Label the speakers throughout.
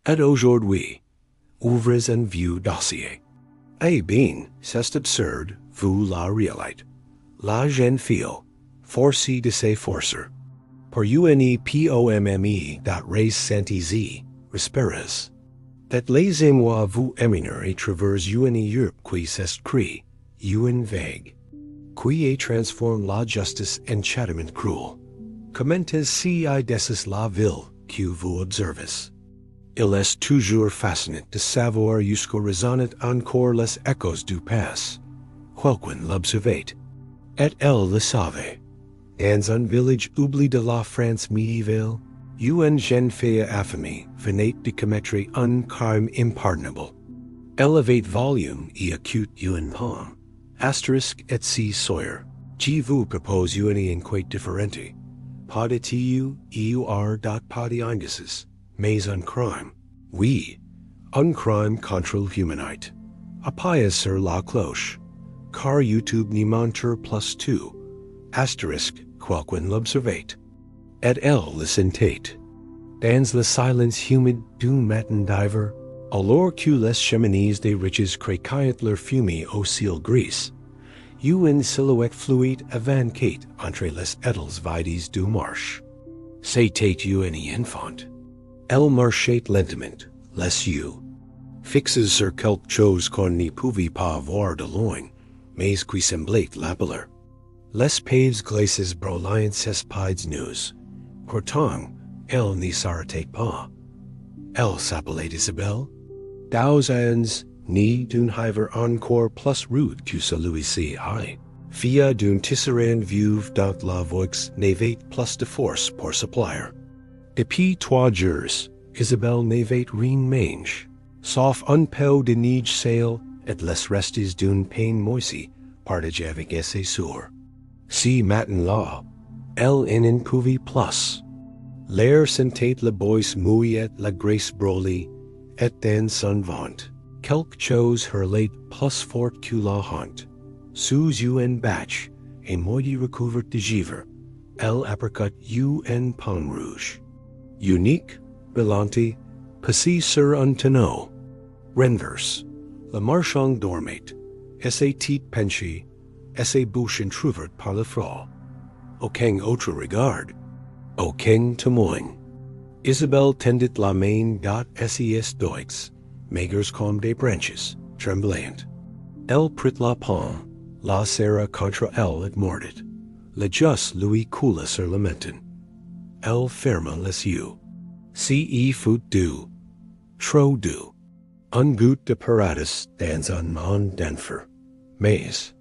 Speaker 1: Et aujourd'hui, ouvrez un vieux dossier. Eh bien, c'est absurde, vous la réalite. La jeune fille, forcée de ses forces. Pour une pomme dot race sentez respiras. Dat laissez-moi vous éminer et travers une Europe qui s'escrit, une vague. Qui est transforme la justice en châtiment cruel. Commentes si I decis la ville que vous observez. Il est toujours fascinant de savoir jusqu'où résonnent encore les échos du passé. Quelqu'un l'observait. Et elle le savait. Dans un village oublié de la France médiévale, une jeune fille affamée venait de commettre un crime impardonnable. Elle avait volume et acute une pomme. Asterisk et si sawyer. Je vous propose une enquête différente. Pas de pas de indices, mais un crime. Oui, un crime contre l'humanité. Apaisent sur la cloche. Car YouTube n'y montre plus tout. Asterisk, quelqu'un l'observait. Et elle le sentait. Dans le silence humide d'un matin d'hiver, alors que les cheminées des riches craquaient leur fumée au ciel gris, une silhouette fluide avançait entre les étals vides du marche. C'était une enfant. Elle marchait lentement, les yeux fixés sur quelque chose qu'on n'y pouvait pas voir de loin, mais qui semblait l'appeler. Les paves glacés brûlaient ses pieds nus. Pourtant, elle n'y s'arrêtait pas. Elle s'appelait Isabelle. Dans ans, ni d'un hiver encore plus rude que celui-ci, fille d'un tisserand vieux dont la voix n'avait plus de force pour se plaire. Depuis 3 jours, Isabelle n'avait rien mange, sauf un peu de neige sale et les restes d'une pain moisi partagé avec ses soeurs. Si matin-là, elle n'en pouvait plus. L'air sentait le bois mouillé la graisse brûlée, et dans son ventre, quelque chose hurlait plus fort que la honte. Sous une bâche, et moitié recouverte de givre, elle aperçut une pomme rouge. Unique, brillante, passée sur un tonneau. Renverse, le marchand dormait, et ses têtes penchées, et ses bouches entr'ouvertes par le froid. Aucun autre regard, aucun témoin. Isabelle tendit la main dot ses doigts, maigres comme des branches, tremblantes. Elle prit la pomme, la serra contre elle et mordit. Le jus lui coula sur le menton. Elle ferma les yeux. Si y fut doux, trop doux. Un goût de paradis dans un monde d'enfer. Mais,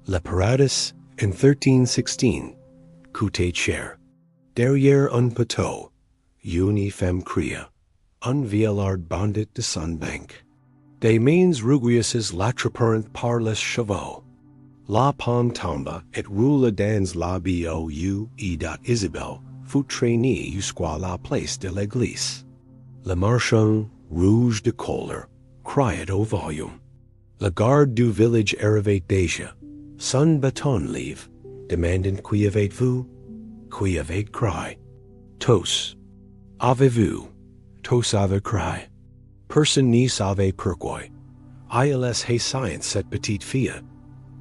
Speaker 1: le paradis, en 1316, coûtait cher. Derrière un poteau, une femme cria, un vieillard bandit de son banc. Des mains rugueuses l'attraparent par les chevaux. La pomme tomba et roula dans la boue et Isabelle fut traînée jusqu'à la place de l'église. Le marchand, rouge de colère, criait au volume. Le garde du village arrivait déjà, son bâton livre, demandant qui avez-vous, qui avait crié. Tous. Avez-vous? Tous avaient crié. Personne n'y savait pourquoi. Il haïssait cette petite fille,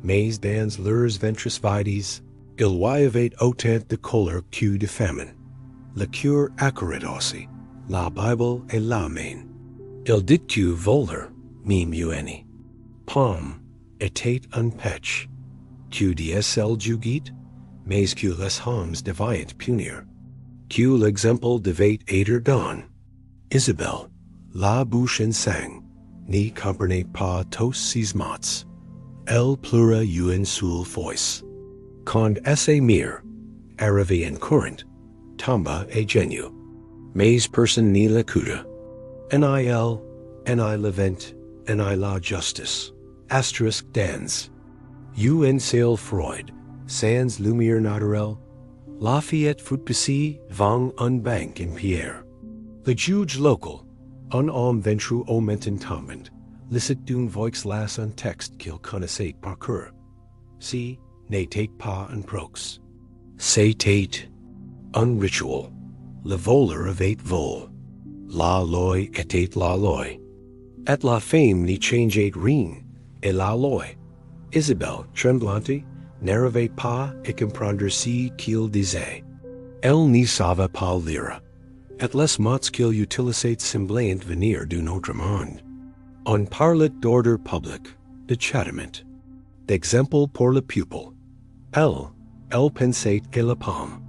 Speaker 1: mais dans leurs ventres vides, il y avait autant de colère que de famine. Le cœur accourait aussi, la Bible et la main. Il dit que voler, mime une pomme, était un péché, que DSL jugit, mais que les hommes devaient punir, que l'exemple devait être donné. Isabelle, la bouche en sang, n'y comprenait pas tous ces mots. Elle pleura une seule fois. Quand ses mire, arrivé en courant, tomba et genu. Mais personne n'y l'écouta. En elle, en le vent, en la justice. Asterisk dans. Un ciel froid, sans lumière naturelle. Lafayette fut passé vang un banc en pierre. Le juge local, un homme ventru au menton tombant, licit d'une voix las un texte qu'il connaissait par cœur. Si n'était pas un prox. C'était un rituel. Le voleur avait vol. la loi etate la loi. Et la fame ni changeate rien, et la loi. Isabelle, tremblante, n'arrivait pas et comprendre si qu'il disait. Elle n'y savait pas lire. Et les mots qu'il utilisait semblaient venir d'un autre monde. On parlait d'ordre public, de châtiment. D'exemple pour le pupil. Elle pensait que la pomme.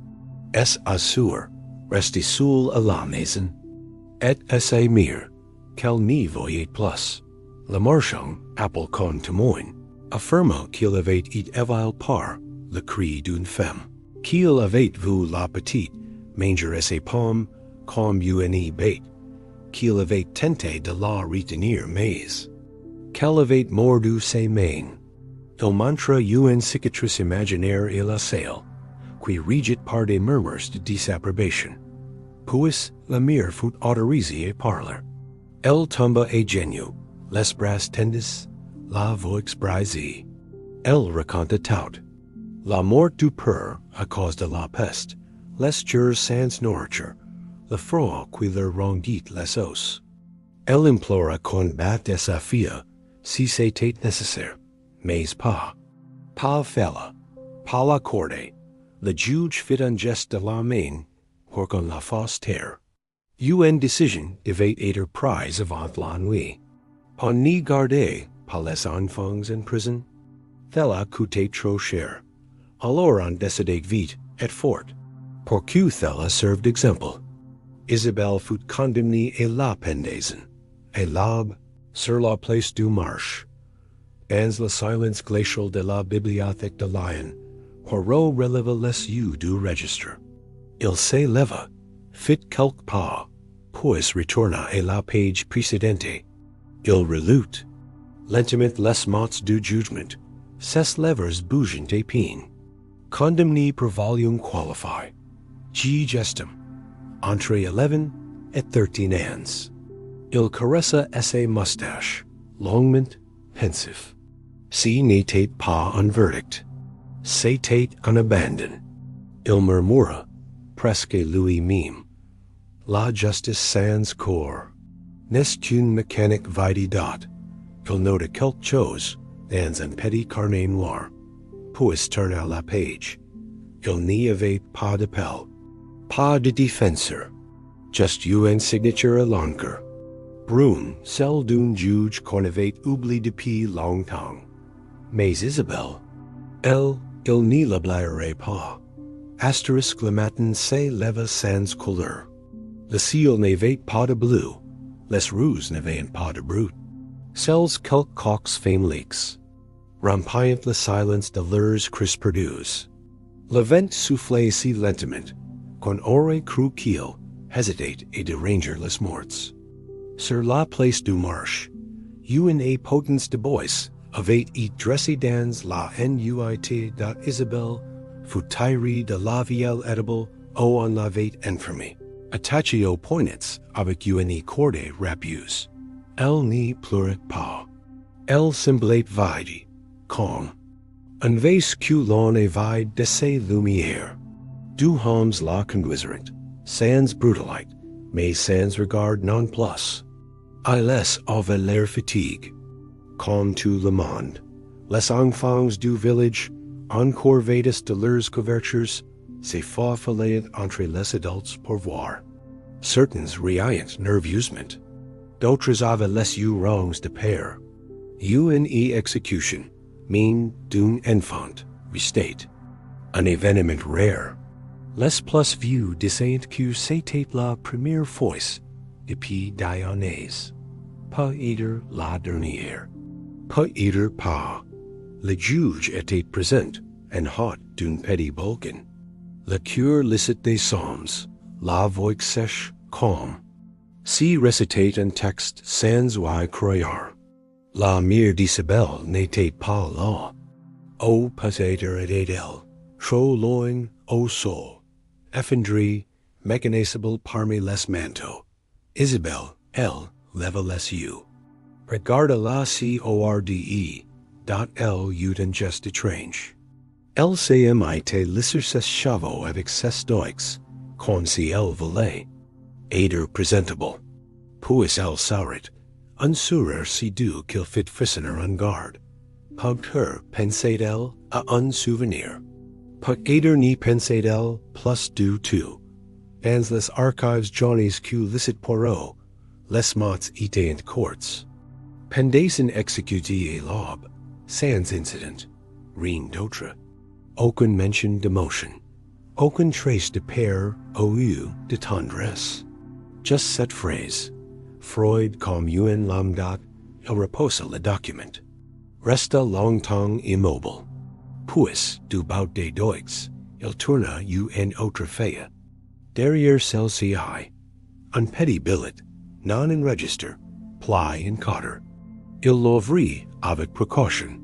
Speaker 1: Est assure, restait seule à la maison. Et essay mire, qu'elle n'y voyait plus. Le marchand, apple con témoin, affirma qu'il avait été éveillé par le cri d'une femme, qu'il avait vu la petite manger ses pommes comme une bête, qu'il avait tenté de la retenir mais qu'elle avait mordu ses mains. Il montra une cicatrice imaginaire et la selle, qui régit par des murmures de disapprobation. Puis la mire fut autorisée à parler. Elle tomba à genoux, les bras tendus, la voix brisée. Elle raconta tout. La mort du père à cause de la peste, les jours sans nourriture, le froid qui leur rendit les os. Elle implora qu'on batte sa fille si c'était nécessaire, mais pas fella, pas l'accorder. Le juge fit un geste de la main pour qu'on la fasse taire. Une décision devait être prise avant la nuit. On n'y gardait pas les enfants en prison. Cela coûtait trop cher. Alors on décidait vite et fort. Pour que cela serve d'exemple. Isabelle fut condamnée à la pendaison, et l'aube, sur la place du marche. Dans le silence glacial de la bibliothèque de Lyon, Poirot releva les yeux du registre. Il s'éleva, fit quelques pas, puis retourna à la page précédente. Il relut, lentement les mots du jugement, ses lèvres bougeant à peine. Condamné pour volume qualifié, G. gestum, entre 11 et 13 ans. Il caressa ses moustaches, longuement, pensif. Si n'était pas un verdict, c'était un abandon. Il murmura, presque lui-même, la justice sans corps. N'est qu'une mécanique vide dot. Il nota quelque chose dans un petit carnet noir, puis tourna la page. Il n'y avait pas d'appel, pas de défenseur, juste une signature à l'encre. Brune, celle d'un juge qu'on avait oublié depuis longtemps. Mais Isabelle, elle, il n'y l'oublierait pas. Asterisk le matin s'éleva sans couleur. Le ciel n'avait pas de bleu, les rues n'avaient pas de brut. Seuls quelques coqs faméliques, rompant le silence de leurs crisperdus. Le vent soufflait si lentement qu'on aurait cru qu'il hésitait à déranger les morts. Sur la place du marche, une potence de bois avait été dressée dans la nuit d'Isabelle fut tirée de la vielle édible où on l'avait enfermée, attachée aux poignets avec une corde rapieuse. Elle n'y pleurait pas. Elle semblait vide, calme. Un vase que l'on avait de ses lumières. Deux hommes la conduisirent, sans brutalité, mais sans regard non plus. Elles avaient l'air fatigue. Comme tout le monde, les enfants du village, encore vêtus de leurs couvertures, se faufilaient entre les adultes pour voir. Certains riaient nerveusement. D'autres avaient les yeux ronds de peur. Une exécution, mine d'un enfant, restait. Un événement rare. Les plus vieux disaient que c'était la première fois depuis des années. Pas être la dernière. Pas être pas. Le juge était présent, en haut d'un petit balcon. Le cure licite des psaumes, la voix sèche, calme. Si récitait un texte sans y croire. La mère d'Isabelle n'était pas là. Ô peut-être était-elle, trop loin au sol, effondrée, mécanisable parmi les manteaux. Isabelle, elle, leva les yeux. Regarda-la CORDE, elle eut un geste étrange. Elle s'aimait lisser ses chevaux avec ses doigts, comme si elle voulait être présentable. Puis elle saurit, unsurer si du qu'il fit frissonner en garde. Pugter pensait elle à un souvenir. Pug aider ni pensait elle plus du tout. Dans les archives Johnny's que licit Poirot, les mots étaient en courts. Pendaison exécuté et l'aube, sans incident, rien d'autre. Aucune mention d'émotion, aucune trace de père ou de tendresse. Just cette phrase, Freud comme un lambda, il repoussa le document. Resta longtemps immobile. Puis, du bout des doigts, il tourna une autre feuille. Derrière celle-ci, un petit billet, non enregistré, pli en quatre. Il l'ouvrit avec précaution.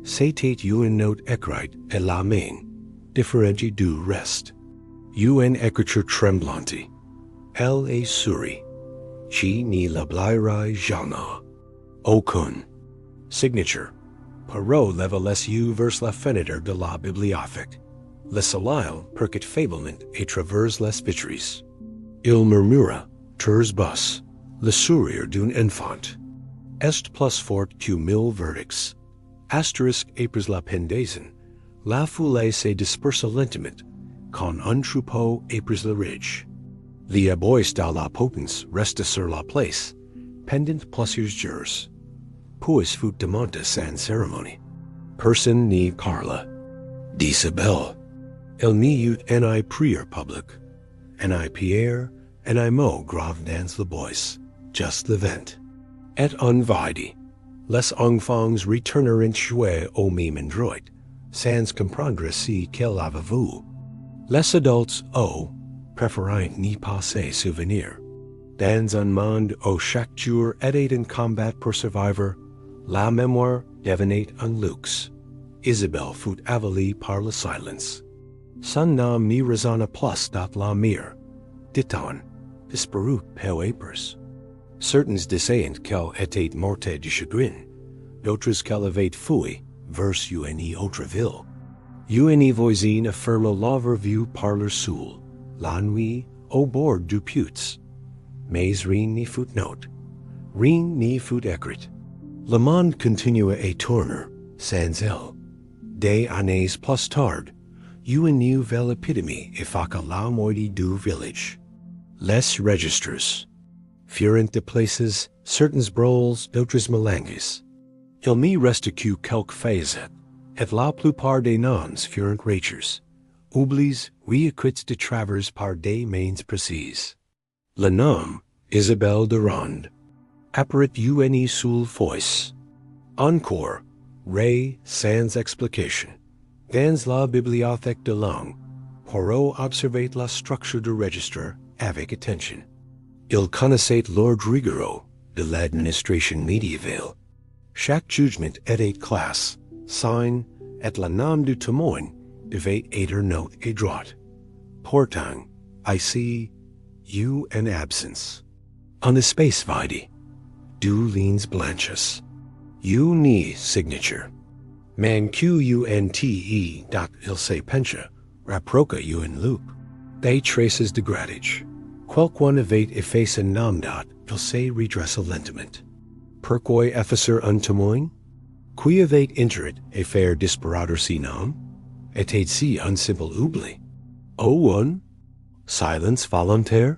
Speaker 1: C'était une note écrite à la main, différente du reste. Une écriture tremblante. Elle est souris. Qui n'y l'oublierai jamais. Aucune. Signature. Poirot leva les yeux vers la fenêtre de la bibliothèque. Le soleil percut faiblement et traverse les vitres. Il murmura, tours bas, le sourire d'un enfant. Est plus fort que 1000 verdicts. Asterisk après la pendaison, la foule se dispersa lentement, quand un troupeau après le ridge. Les abois de la potence resta sur la place, pendant plusieurs jours. Puis fut demandé sans cérémonie. Personne n'y parla. D'Isabelle. Il n'y eut un prière publique, un pierre, un mot grave dans le bois, just le vent. Et un vide. Les enfants retournèrent jouer au même endroit, sans comprendre si qu'elle avait vu. Les adultes, préférant n'y pas se souvenir. Dans un monde où chaque jour était un combat pour survivre, la mémoire devenait un luxe. Isabelle fut avalée par le silence. Son nom n'y résonna plus dans la mire. Dit-on, disparut peu épars. Certains disaient qu'elle était morte de chagrin, d'autres qu'elle avait fui vers une autre ville. Une voisine affirma l'avoir vue par leur soul, la nuit, au bord du Puits. Mais rien n'y fut note, rien n'y fut écrit. Le monde continua à tourner, sans elle. Des années plus tard, une nouvelle épidémie effaqua la moitié du village. Les registres furent déplacés, certains brawls, d'autres melanges. Il m'y resta que quelques faisettes, et la plupart des noms furent rachers, oublis réécrits de travers par des mains précises. Le nom, Isabelle de Ronde, apparut une seule fois. Encore, ray sans explication. Dans la bibliothèque de langue, Poirot observait la structure du registre avec attention. Il connaissait l'ordre rigoureux de l'administration médiévale. Chaque jugement était classe, sign, et le nom du témoin devait être note et droite. Pourtant, ici, une absence. Un espace vide. Deux lignes blanches. Une signature. Man QUNTE dot il se pencha, raproca une loup. Des traces de gratitude. Quelqu'un avait effacé un nom dot il se redressa lentement. Pourquoi effacer un témoin? Qui avait intérêt à faire disparaître si nom? Était-ce un simple oubli? Oh, un silence volontaire?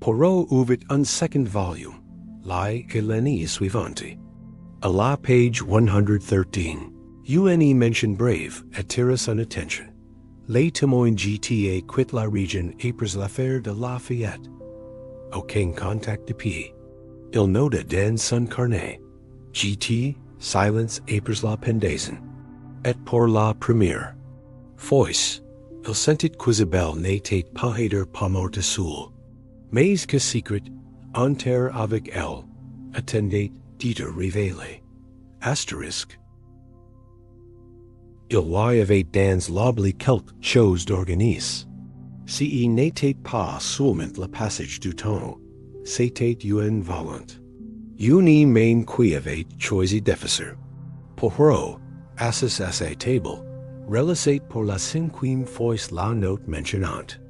Speaker 1: Poirot ouvrit un second volume, la et l'année suivante. À la page 113, une mention brève attira son attention. Les témoins GTA quittent la région après l'affaire de Lafayette. Aucun contact depuis. Il nota dans son carnet, GT, silence après la pendaison. Et pour la première fois, il sentit qu'Isabelle n'était pas pas morte seule. Mais que secret, en terre avec elle, attendait d'être révélé. Asterisk. Il y avait dans l'oubli quelque chose d'organisé. Si il n'était pas seulement le passage du temps, c'était une volonté. Une main qui avait choisi d'effacer. Poirot, assis à sa table, relisait pour la cinquième fois la note mentionnante.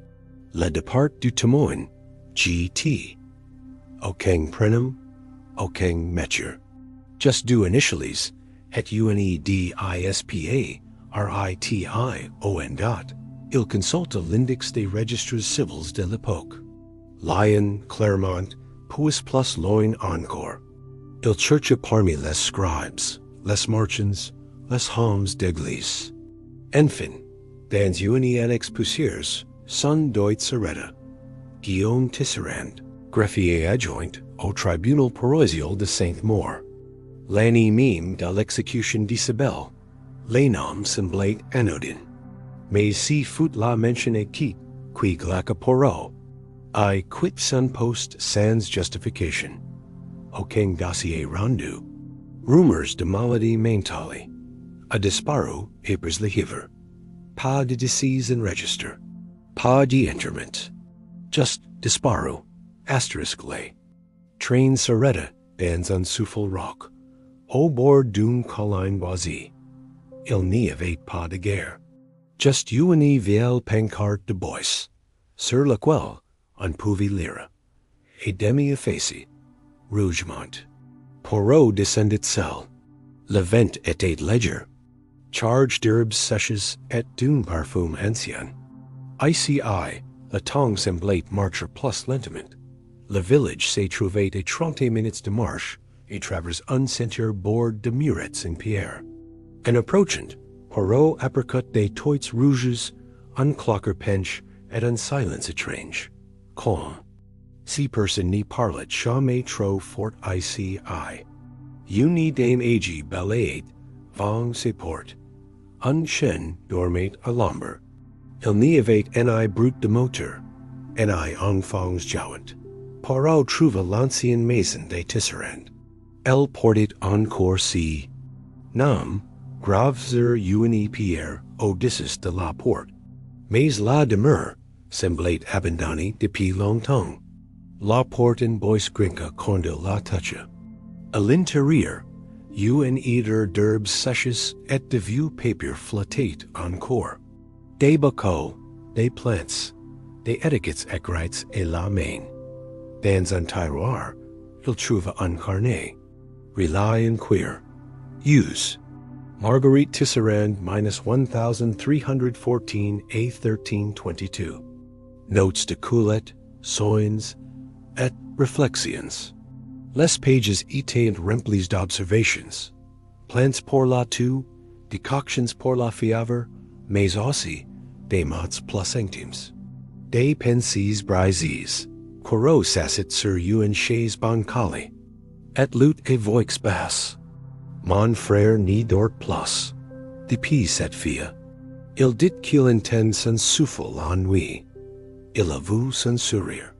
Speaker 1: Le départ du témoin, GT. aucun prénom, aucun métier. Just do initialies at UNEDISPA RITION dot. Il consulte l'index des registres civils de l'époque. Lyon, Clermont, puis plus loin encore. Il cherche parmi les scribes, les marchands, les hommes d'église. Enfin, dans une annexe poussières, son Deutsche Rede, Guillaume Tisserand, greffier adjoint au tribunal paroissial de Saint-Maur. L'année même de l'exécution d'Isabelle, les noms semblaient anodins. Mais si fut la mention quitte, qui glaque Poirot, I quit son poste sans justification. Aucun dossier rendu. Rumors de maladie mentale. A disparu épris le hiver. Pas de disease in register. Pas d'interment. Just disparu. Asterisk lay. Train s'arrêta dans un souffle rock. Au bord d'une colline boisée. Il n'y avait pas de guerre. Just une vieille pancarte de bois, sur laquelle on pouvait lire. Et demi-effacé, rejoignent. Poirot descendit seul. Le vent était léger. Charge d'herbes sèches et d'un parfum ancien. Ici, le temps semblait marcher plus lentement. Le village se trouvait à 30 minutes de marche et travers un sentier bord de murets en pierre. En approchant, Poirot apercut des toits rouges, un clocker penche et un silence étrange. Calm. Si personne n'y parlait jamais trop fort ici. Une dame âgée balayait, vang ses portes. Un chien dormait à l'ombre. Il n'y avait un brute de moteur, un enfants jouant. Poirot trouva l'ancienne maison des Tisserand. Elle portait encore si nom, graves une pierre au-dessus de la porte. Mais la demeure semblait abandonnée depuis longtemps. La porte en bois grinca quand il la toucha. À l'intérieur, une odeur d'herbes sèches et de vieux papier flottait encore. Des bocaux, des plantes, des étiquettes écrites à la main. Dans un tiroir, il trouva un carnet. Rely and queer. Use. Marguerite Tisserand minus 1314 A 1322. Notes de Coulette, Soins, et Réflexions. Les pages étaient remplis d'observations. Plants pour la toux, decoctions pour la fièvre, mais aussi des mots plus intimes. Des pensées brises. Poirot s'assit sur une chaise bancale. Et lut et voix basse. Mon frère n'y dort plus. Depuis cette fille. Il dit qu'il entend son souffle la nuit. Il a vu son sourire.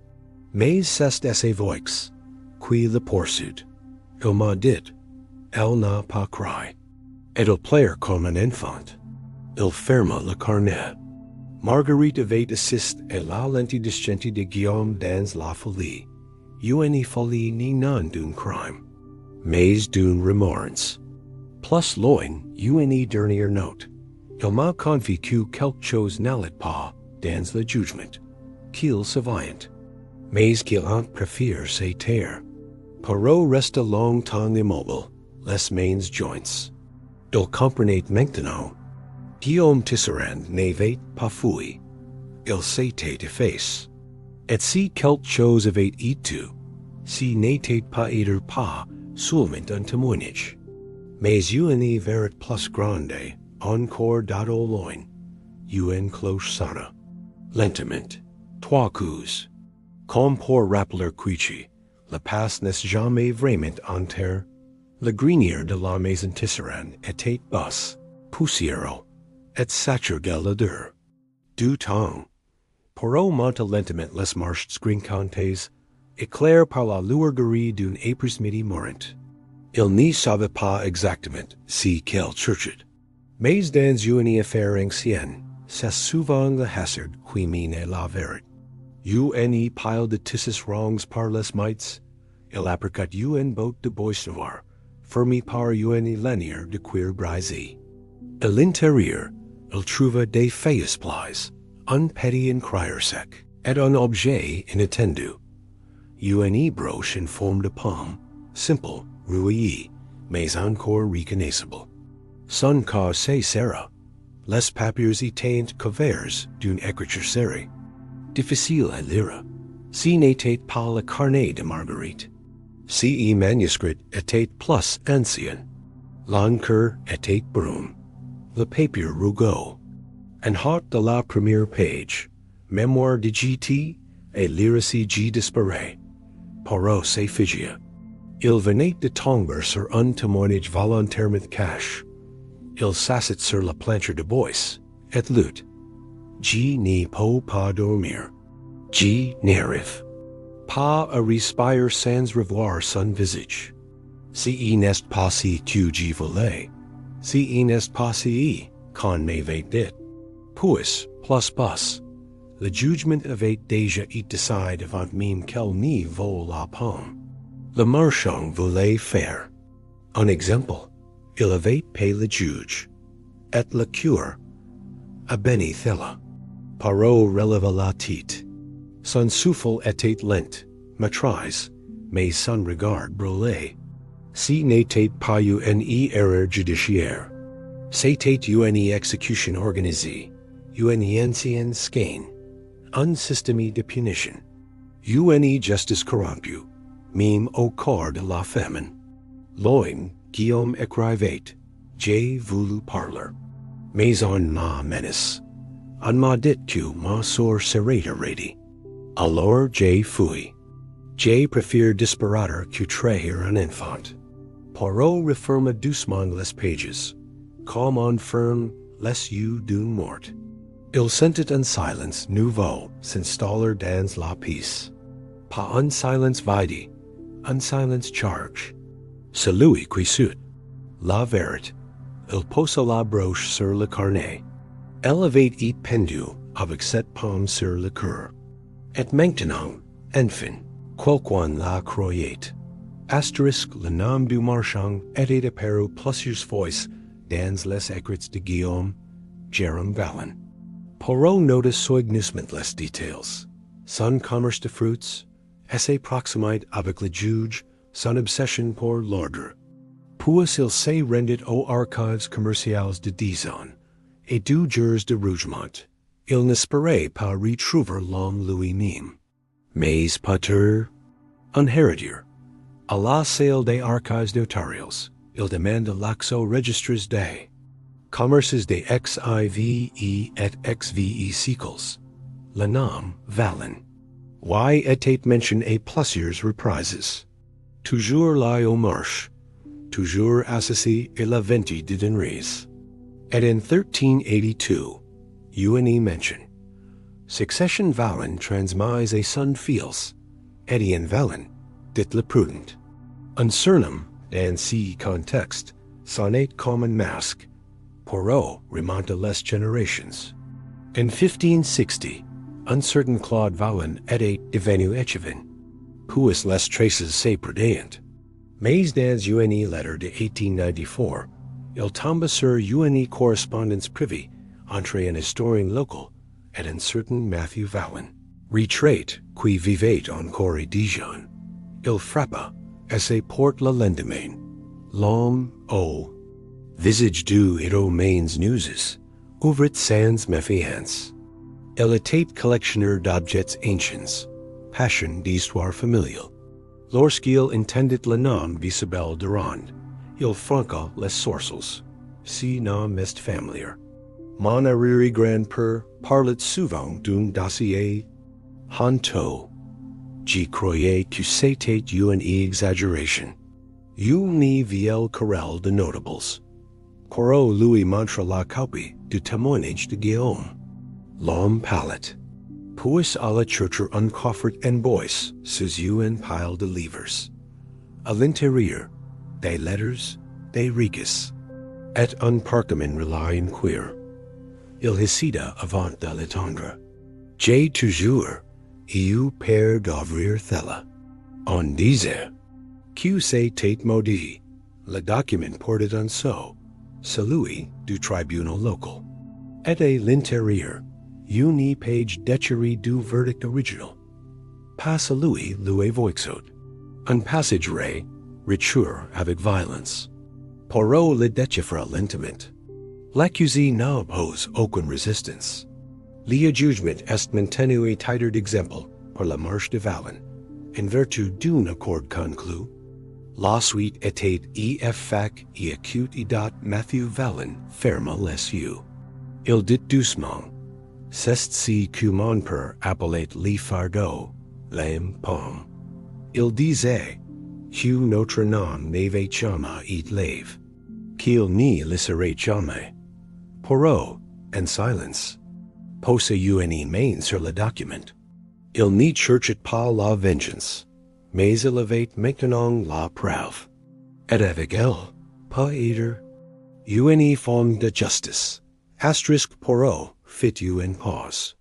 Speaker 1: Mais c'est à ses voix, qui le poursuit. Il m'a dit, elle n'a pas crié. Et il pleure comme un enfant. Il ferma le carnet. Marguerite avait assisté à la lentidescente de Guillaume dans la folie. Une folie ni non d'un crime, mais d'un remords. Plus loin, une dernière note. Il m'a confié que quelque chose n'allait pas dans le jugement, qu'il se voyait, mais qu'il en préfère se taire. Poirot resta longtemps immobile, les mains joints. Il comprenait maintenant. Guillaume Tisserand n'avait pas fui. Il s'était effacé. Et si quelque chose avait été, si n'était pas être pas seulement un témoignage, mais une vérité plus grande, encore d'au loin, une cloche sonna. Lentement, 3 coups. Comme pour rappeler que la passe n'est jamais vraiment entière, la grinière de la maison Tisserand était basse, poussiéreux, et saturée de l'odeur. Du temps. Poirot monta lentement les marches grincantes, éclairé par la lueur d'une après-midi mourante. Il n'y savait pas exactement si quel cherchait. Mais dans une affaire ancienne, c'est souvent le hasard qui mène la vérité. Une pile de tissus wrongs par les maîtres, il apercut une botte de bois noir, fermée par une lanière de cuir brisé. À l'intérieur, il trouva des feuilles plies, un petit crier sec, et un objet inattendu. une broche in forme de pomme, simple, rouilly, mais encore reconnaissable. Son cas c'est Sarah, les papiers étaient couverts d'une écriture serrée. Difficile à lire. Si n'était pas le carnet de Marguerite. Si manuscrit était plus ancien. L'encre était brune. Le papier rougeau. En haut de la première page, mémoire de GT et le récit G disparait. Poirot se figia. Il venait de tomber sur un témoignage volontairement caché. Il s'assit sur la planche de bois, et lut. G ne peut pas dormir. G n'arrive pas à respirer sans revoir son visage. Si il n'est pas si tu G volée, si il n'est pas si qu'on m'avait dit. Puis, plus bas, le jugement avait déjà été décidé avant même qu'elle n'y vole la pomme. Le marchand voulait faire. Un exemple, il avait payé le juge, et le cure, a béni Thella. Poirot releva la tête. Son souffle était lent, maîtrise, mais son regard brûlait. Si n'était pas une erreur judiciaire, c'était une exécution organisée, une ancienne skein, un système de punition, une justice corrompue, même au corps de la famine. Loin, Guillaume écrivait, j'ai voulu parler, mais on m'a menace. On m'a dit que ma soeur serait ready. Alors j'ai fui. J'ai préféré disparaître que trahir un enfant. Poirot referma doucement les pages, comme on ferme les yeux d'une morte. Il sentit un silence nouveau s'installer dans la pièce. Pas un silence vide, un silence chargé. Celui qui sut. La vérité. Il posa la broche sur le carnet. Elle avait été pendue avec cette pomme sur le cœur. Et maintenant, enfin, quelqu'un la croyait. Asterisk le nom du marchand était apparu plusieurs fois dans les écrits de Guillaume, Jérôme Vallon. Poirot noticed soigneusement les détails. Son commerce de fruits, ses proximités avec le juge, son obsession pour l'ordre. Puis il s'est rendu aux archives commerciales de Dijon et du jurs de Rejoignent. Il n'espérait pas retrouver l'homme lui-même. Mais peut-être un héritier. À la salle des archives notariales, il demande l'accès aux registres des commerces des XIVE et XVE cycles. Le nom Vallon. Y était mentionné à plusieurs reprises. Toujours là au marche, toujours associé à la vente de denrées. Et en 1382, une mention. Succession Vallon transmise à son fils, Étienne Vallon, dit le prudent. Un surnom, dans ce contexte, s'en est comme un masque. Poirot remonte les générations. En 1560, un certain Claude Vallon était devenu échevin. Puis les traces se perdent. Mais dans une lettre de 1894, il tombe sur une correspondance privée entre un historien local et un certain Matthew Vallon, retraite qui vivait encore à Dijon. Il frappa et se porte le lendemain. L'homme au visage du héros mains nuises, ouvrit sans méfiance. Il était collectionneur d'objets anciens, passion d'histoire familiale. Lorsqu'il entendit le nom d'Isabelle Durand, il franqua les sourcils. Si nom est familier. Mon arrière-grand-père parlait souvent d'un dossier honteux. J'y croyais que c'était une exagération. Une vieille querelle de notables. Poirot lui montra la copie du témoignage de Guillaume. L'homme pâlit. Puis à la chercher un coffre en bois sous une pile de livres. À l'intérieur, des lettres, des récits, et un pergamin reliant queer. Il hésita avant de l'étendre. J'ai toujours eu peur d'ouvrir cela. On disait que c'était maudit. Le document portait un sceau, celui du tribunal local. Et à l'intérieur, une page déchirée du verdict original. passe lui voixot. Un passage ray, ritueur avec violence. Poirot le déchiffra lentement. L'accusé n'oppose aucune résistance. Le jugement est maintenu et titre d'exemple pour la marche de Valen, en vertu d'un accord conclu. La suite était fac et acute idat Matthew Valen ferma les yeux. Il dit doucement, c'est si que mon père appelait le fardeau, l'âme pomme. Il disait, que notre nom n'avait jamais été lève, qu'il n'y laisserait jamais. Poirot, en silence, pose une main sur le document. Il n'y cherchait pas la vengeance, mais il avait maintenant la preuve. Et avec elle, pas aider, une forme de justice. Asterisk Poirot fit une pause.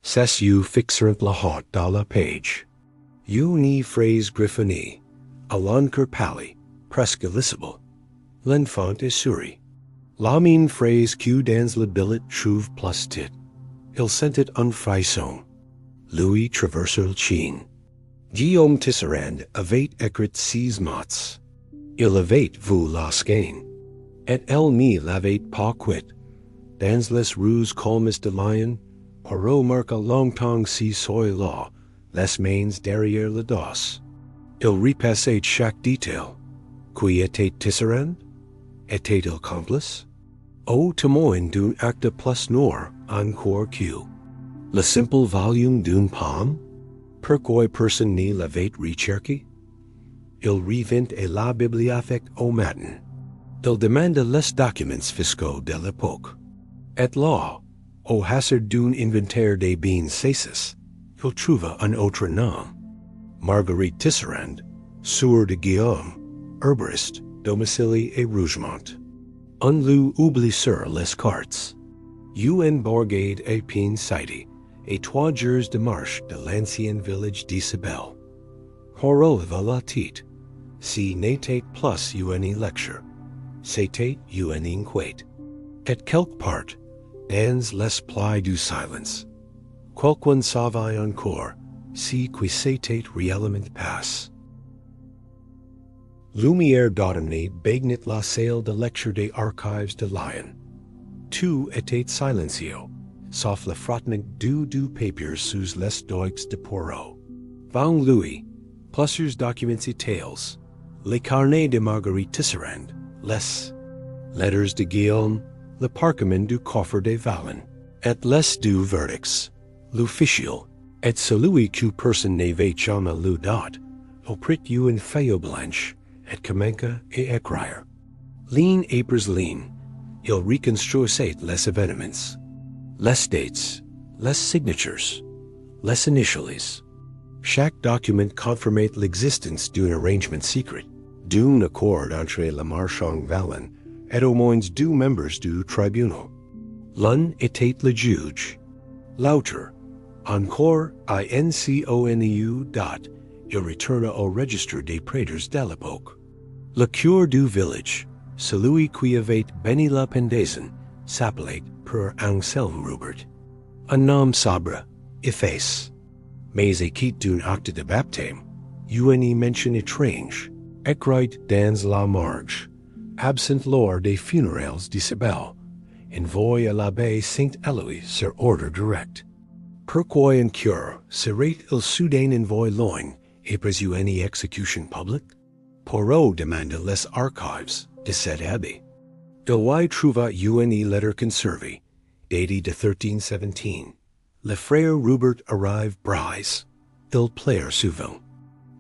Speaker 1: C'est fixerent la haute dans la page. Une phrase griffonnée, à l'encre pâle, presque lisible. L'enfant est souris. La mine phrase que dans le billet trouve plus tit. Il sentit un frisson. Louis traverse le chien. Guillaume Tisserand avait écrit 6 mots. Il avait vu la skein. Et elle ne l'avait pas quitté. Dans les rues calmes de Lyon, Poirot marqua longtemps si soy là, les mains derrière le dos. Il repassait chaque détail. Qui était Tisserand? Était-il complice? Au témoin d'un acte plus noir encore que le simple volume d'une pomme? Pourquoi personne ne l'avait recherché? Il revint à la bibliothèque au matin. Il demanda les documents fiscaux de l'époque. Et là, au hasard d'un inventaire des biens saisis, il trouva un autre nom. Marguerite Tisserand, sœur de Guillaume, herboriste, domicile et rejoignent. On lui oublie sur les cartes. Un bourgade et pin cité, et 3 jours de marche de l'ancien village d'Isabelle. Poirot la tête. Si n'était plus une lecture, c'était une inquiète. Et quelque part, dans les plis du silence, quelqu'un savait encore si qui s'était réellement passé. Lumière d'automne baignait la salle de lecture des archives de Lyon. Tout était silencieux, sauf le frottement du papier sous les doigts de Poirot. Devant lui, plusieurs documents et tales, les carnets de Marguerite Tisserand, les letters de Guillaume, le parchemin du coffre de Valen, et les 2 verdicts, l'officiel, et celui que personne n'avait jamais lu d'autre, au prit une feuille blanche, et commença à écrire. Ligne après ligne, il reconstruisait les événements, les dates, les signatures, les initiales. Chaque document confirmait l'existence d'un arrangement secret, d'un accord entre le marchand Valen et au moins 2 membres du tribunal. L'un était le juge. L'autre, encore inconu date, il retourna au registre des prêtres de l'époque. Le cure du village, celui qui avait béni la pendaison, s'appelait pour Anselme Rubert. Un nom sobre, efface. Mais à quitte d'un acte de baptême, une mention étrange, écrite dans la marge, absent lors des funérailles d'Isabelle, envoyé à l'abbé Saint-Héloïse sur ordre direct. Pourquoi un cure serait-il soudain envoyé loin après une exécution publique? Poirot demanda les archives de cette abbé. Il y trouva une lettre conservée, datée de 1317. Le frère Rubert arrive brise. Il pleure souvent.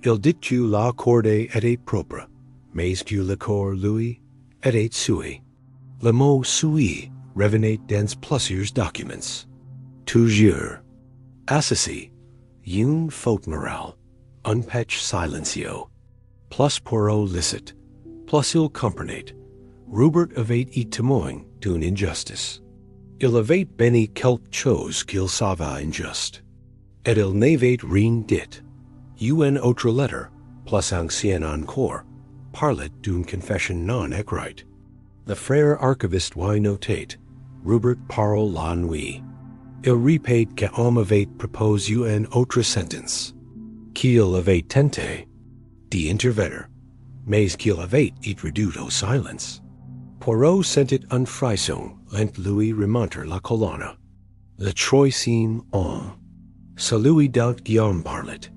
Speaker 1: Il dit que la corde était propre, mais que le corps, lui, était souillé. Le mot souillé revenait dans plusieurs documents. Toujours. Associé, une faute morale, un patch silencieux. Plus Poirot licite, plus il comprenait. Rubert avait été témoin d'une injustice. Il avait béni quelque chose qu'il savait injuste. Et il n'avait rien dit. Une autre lettre, plus ancienne encore, parlait d'une confession non écrite. Le frère archiviste y notait, Rubert parle la nuit. Il répète qu'homme avait proposé une autre sentence. Kiel avate tente, de intervetter, mais kiel avate et reduto silence. Poirot sentit un frisson, lent lui remonter la colonne. Le troisième homme. Celui dont Guillaume parlet.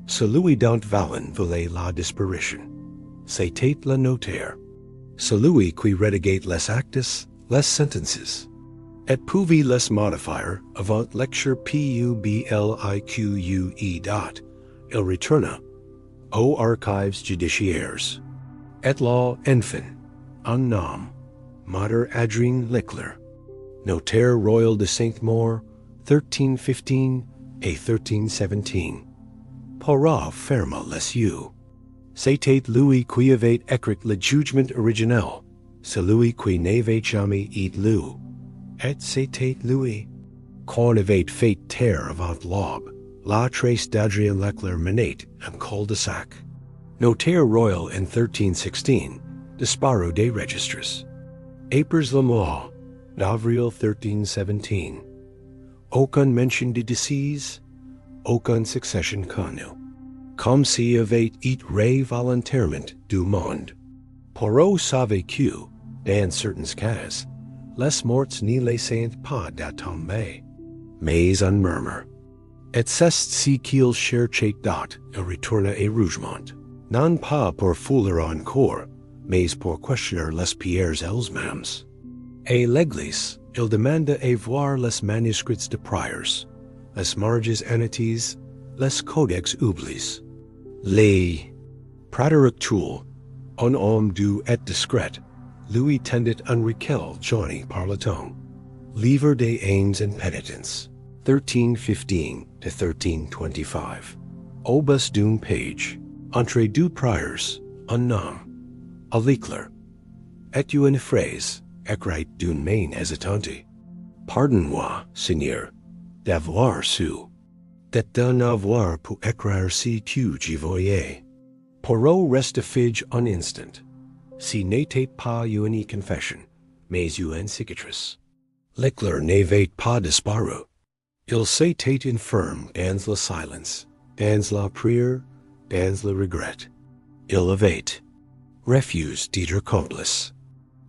Speaker 1: Celui dont Valen voulait la disparition. C'était le notaire. Celui qui redigate les actes, les sentences. Et pouvait les modifier avant lecture publique. Il retourna aux archives judiciaires. Et là, enfin, un nom, Mater Adrien Leclerc, notaire royal de Saint-Maur, 1315 et 1317. Poirot ferma les yeux. C'était lui qui avait écrit le jugement original, celui qui n'avait jamais été lu. Et c'était lui qu'on avait fait taire avant l'aube. La trace d'Adrien Leclerc menait un cul-de-sac. Notaire royal in 1316, disparu des registres. Apres le mois d'avril 1317. Aucune mention de décès, aucune succession connue. Comme si avait été ré volontairement du monde. Poirot savait que, dans certains cas, les morts ne laissaient pas d'attendre, mais un murmure. Et c'est si qu'il cherchait date et retourna à Rougemont, non pas pour fouler encore, mais pour questionner les pierres elles-mêmes. À l'église, il demanda à voir les manuscrits de prières, les marges annotés, les codex ublis. Les prater actuel, un homme doux et discret, lui tendit un requel Johnny par le ton. Livre des Aims and Penitence, 1315 to 1325. Au bas d'une page, entre deux prières, un nom, a Leclerc, et une phrase, écrite d'une main hésitante. Pardonne-moi, Seigneur, d'avoir su, d'en avoir pu écrire si que j'y voyais. Poirot resta fige un instant. Si n'était pas une confession, mais une cicatrice. Leclerc n'avait pas disparu. Il s'était infirme dans le silence, dans la prière, dans le regret. Il avait refusé d'être complice.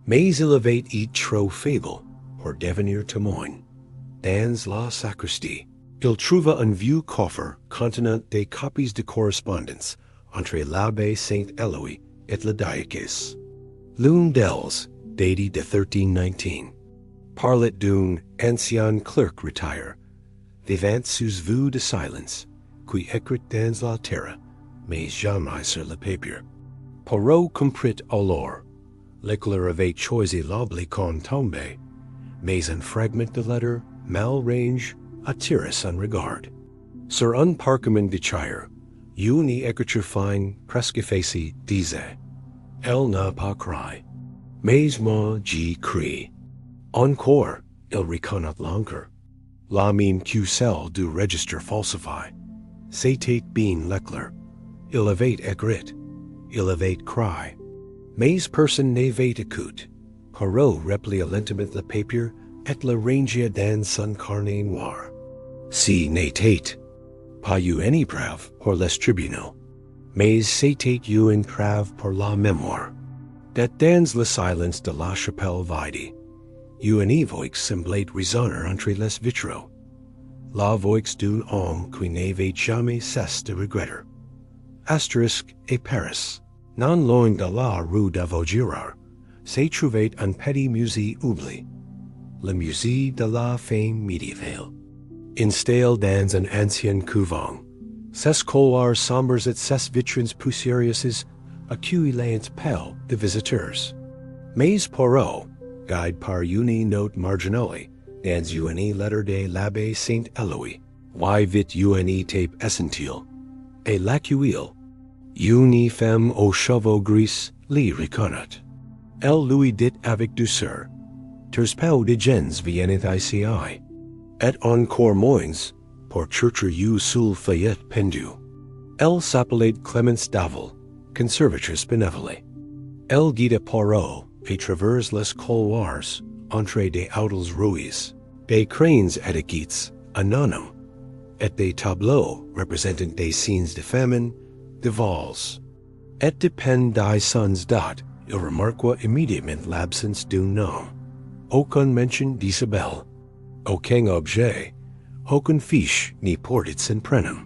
Speaker 1: Mais il avait été trop faible pour devenir témoin. Dans la sacristie, il trouva un vieux coffre contenant des copies de correspondance entre l'abbé Saint-Éloi et le diocèse. L'une d'elles, datée de 1319, parlait d'un ancien clerc retiré, vivant sous vue de silence, qui écrit dans la terre, mais jamais sur le papier. Poirot comprit alors. Leclerc avait choisi l'obliquant tombé, mais un fragment de lettre mal range attira son regard. Sur un parchemin de chair, une écriture fine presque effacée disait « Elle n'a pas crié, mais moi j'y crie ». Encore, il reconnut l'encre. La même que celle du registre falsifié. C'était bien Leclerc. Il avait écrit, il avait crié. Mais personne n'avait écouté. Poirot replia lentement le papier et le rangea dans son carnet noir. Si n'était pas une preuve pour les tribunaux, mais c'était une preuve pour la mémoire. Dat dans le silence de la chapelle vide, une voix semblait résonner entre les vitraux. La voix d'un homme qui n'avait jamais cessé de regretter. Asterisk et Paris. Non loin de la rue de Vaugirard, se trouvait un petit musée oubli, le musée de la faim médiévale. Installé dans un ancien couvent, ses couloirs sombres et ses vitrines poussiéreuses accueillaient peu de visiteurs. Mais Poirot, guidé par une note marginale dans une lettre de l'abbé Saint-Éloi, vit une tape essentielle, et l'accueil. Une femme aux cheveux gris l'y reconnut. Elle lui dit avec douceur, «Ters peu de gens viennent ici, et encore moins pour chercher you sul feuillet pendue». Elle s'appelait Clémence Davel, conservatrice bénévole. Elle guida Poirot et traverse les couloirs entre des hôtels rouis, des cranes étiquettes anonymes, et des tableaux representant des signes de famine, de vols. Et dépend des sons date, il remarqua immédiatement l'absence d'un nom. Aucune mention d'Isabelle. Aucun objet, aucune fiche ni portait son prénom.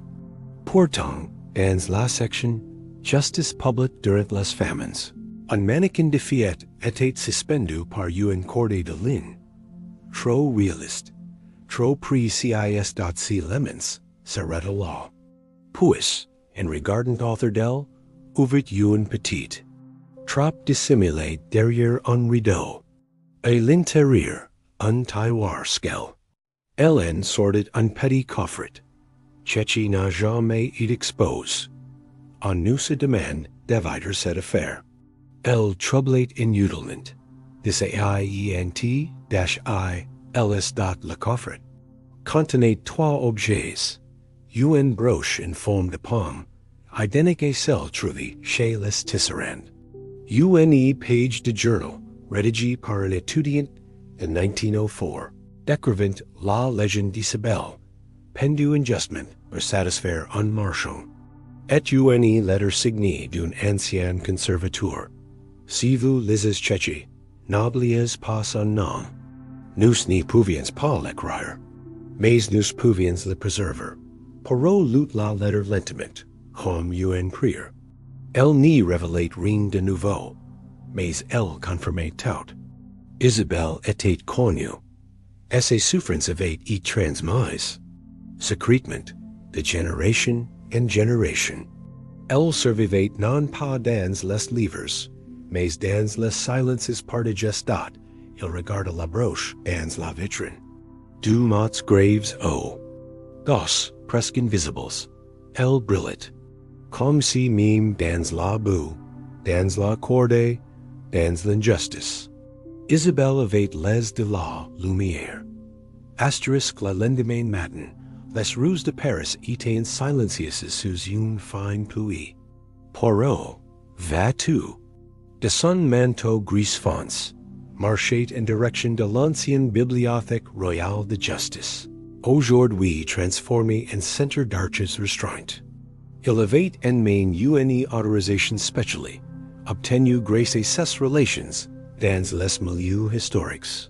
Speaker 1: Pourtant, dans la section Justice publique durant les famines, un mannequin de fillette était suspendu par une corde de ligne. Trop réaliste, trop précis lemons, serait là. Puis, en regardant autour d'elle, ouvrit une petite. Trop dissimulée derrière un rideau. À l'intérieur, un tiroir scale. Elle en sortit un petit coffret. Chaque n'a jamais été exposé. On nous se demande d'éviter cette affaire. Elle troublait inutilement. De ce IENT-I LS. Le coffret contenait 3 objets. Une broche en forme de pomme, identique à celle trouvée chez les tisserands. Une page de journal, rédigé par un étudiant en 1904, décrivant la légende d'Isabelle, pendue injustement pour satisfaire un marchand. Et une lettre signée d'un ancien conservateur. Si vous lisez Chaque, n'oubliez pas son nom. Nous n'y pouvions pas l'écrire, mais nous pouvions le préserver. Poirot lut la lettre lentement, comme une prière. Elle n'y révélait rien de nouveau, mais elle confirmait tout. Isabelle était connue, et ses souffrances avaient été transmises, secrètement, de génération en génération. Elle survivait non pas dans les livres, mais dans les silences partagées date, il regarda la broche dans la vitrine. Deux mots graves dos, presque invisibles, elle brillait, comme si même dans la boue, dans la corde, dans l'injustice. Isabelle avait les de la lumière. Asterisk le lendemain matin, les rues de Paris étaient silencieuses sous une fine pluie. Poirot, vas-tu? De son manteau gris fonce, marchait en direction de l'ancienne bibliothèque royale de justice, aujourd'hui transformée en centre d'arches restreintes. Il avait en main une autorisation spéciale, obtenue grâce à ses relations dans les milieux historiques.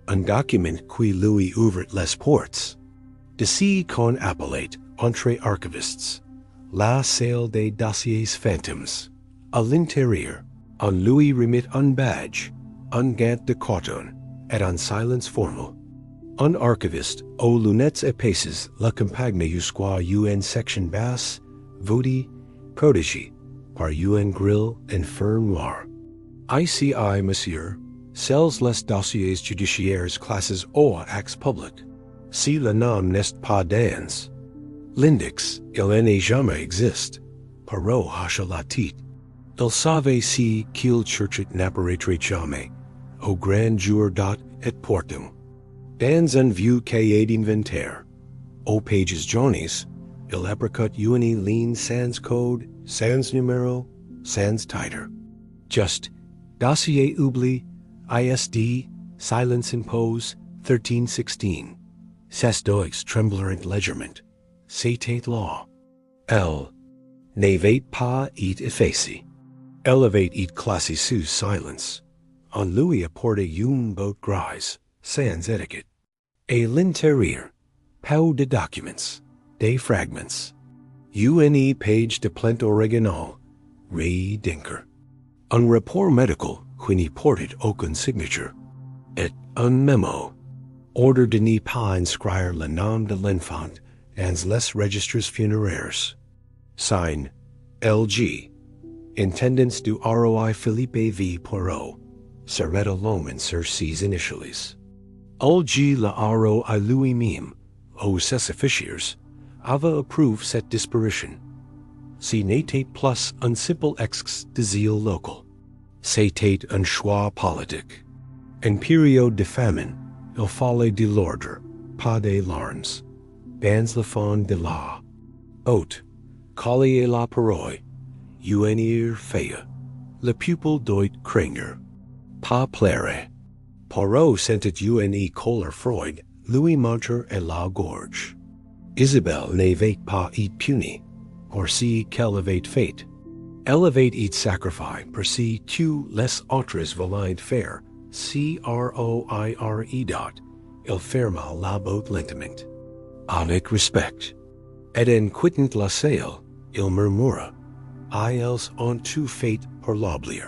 Speaker 1: Un document qui lui ouvrit les portes. D'ici qu'on appelait entre archivistes, la salle des dossiers fantômes. À l'intérieur, on lui remit un badge, un gant de coton, et un silence formal. Un archiviste aux lunettes épaisses l'accompagnait jusqu'à une section basse, voûtée, protégée par une grille en fer noir. Ici, monsieur, seuls les dossiers judiciaires classes O ex public. Si le nom n'est pas dans l'index, il n'en jamais existe. Poirot hocha la tête. Il savait si qu'il cherchait n'apparaîtrait jamais, au grand jour date et portum. Dans un vieux cahier d'inventaire, aux pages jaunes, il apricote une ligne sans code, sans numéro, sans titre. Just dossier oubli, ISD, silence impose, 1316. Ses doigts tremblèrent légèrement. C'était là. Elle n'avait pas été effacée. Elle avait été classée sous silence. On lui apportait une botte grise, sans étiquette. À l'intérieur, pas de documents, des fragments. Une page de plainte originale, Dinker. Un rapport médical qui n'y portait aucune signature. Et un mémo. Ordre de n'y pas inscrire le nom de l'enfant dans les registres funéraires. Signe, LG, Intendance du ROI Philippe V. Poirot, serait l'homme sur ses initiales. LG le ROI lui-même, aux ses officiers, avait approuvé cette disparition. Ce n'était plus un simple ex de zèle local. C'était un choix politique. En période de famine, il fallait de l'ordre, pas des larmes. Dans le fond de la haute, collier la parole, unir fea, le pupil doit craindre, pas pleurer. Poirot sentit une colère froide lui monter à la gorge. Isabelle n'avait pas et puni, pour si qu'elevate fate. Elevate et sacrifice, pour si tu les autres volide faire, CROIRE dot, il ferma la botte lentement. Avec respect. Et en quittant la salle, il murmura, ils ont tout fait pour l'oublier.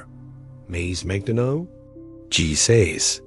Speaker 1: Mais maintenant, j'y sais.